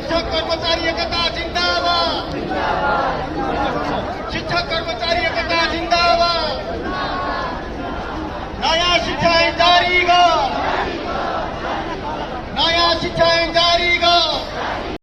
शिक्षक कर्मचारी एकता जिंदाबाद, शिक्षक कर्मचारी एकता जिंदाबाद। नयाँ शिक्षा ऐन जारी गर, नयाँ शिक्षा ऐन जारी